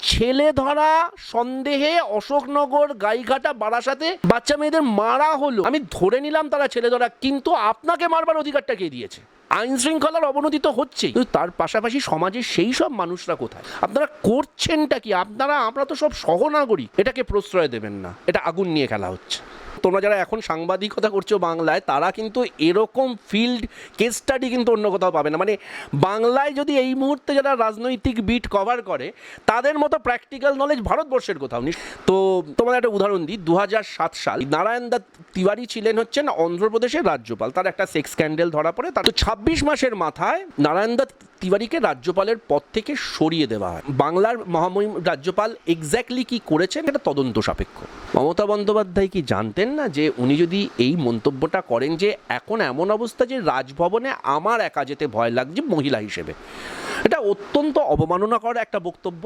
ছেলে ধরা সন্দেহে অশোকনগর, গাইঘাটা, বারাসাতে বাচ্চা মেয়েদের মারা হলো। আমি ধরে নিলাম তারা ছেলে ধরা, কিন্তু আপনাকে মারবার অধিকারটা কে দিয়েছে? আইন শৃঙ্খলার অবনতি তো হচ্ছে, কিন্তু তার পাশাপাশি সমাজের সেই সব মানুষরা কোথায়? আপনারা করছেনটা কি? আমরা তো সব সহনাগরিক, এটাকে প্রশ্রয় দেবেন না। এটা আগুন নিয়ে খেলা হচ্ছে। তোমরা যারা এখন সাংবাদিকতা করছো বাংলায়, তারা কিন্তু এরকম ফিল্ড কেস স্টাডি কিন্তু অন্য কোথাও পাবে না। মানে বাংলায় যদি এই মুহূর্তে যারা রাজনৈতিক বিট কভার করে, তাদের মতো প্র্যাকটিক্যাল নলেজ ভারতবর্ষের কোথাও নেই। তো তোমাদের একটা উদাহরণ দিই, 2007 সাল নারায়ণ দত্ত তিওয়ারি ছিলেন হচ্ছেন অন্ধ্রপ্রদেশের রাজ্যপাল। তার একটা সেক্স স্ক্যান্ডেল ধরা পড়ে। তার 26 মাসের মাথায় নারায়ণ দত্ত তিওয়ারিকে রাজ্যপালের পদ থেকে সরিয়ে দেওয়া হয়। বাংলার মহামহিম রাজ্যপাল এক্স্যাক্টলি কি করেছেন এটা তদন্ত সাপেক্ষ। মমতা বন্দ্যোপাধ্যায় কি জানতেন না যে উনি যদি এই মন্তব্যটা করেন যে এখন এমন অবস্থা যে রাজভবনে আমার একা যেতে ভয় লাগছে মহিলা হিসেবে, এটা অত্যন্ত অবমাননাকর একটা বক্তব্য।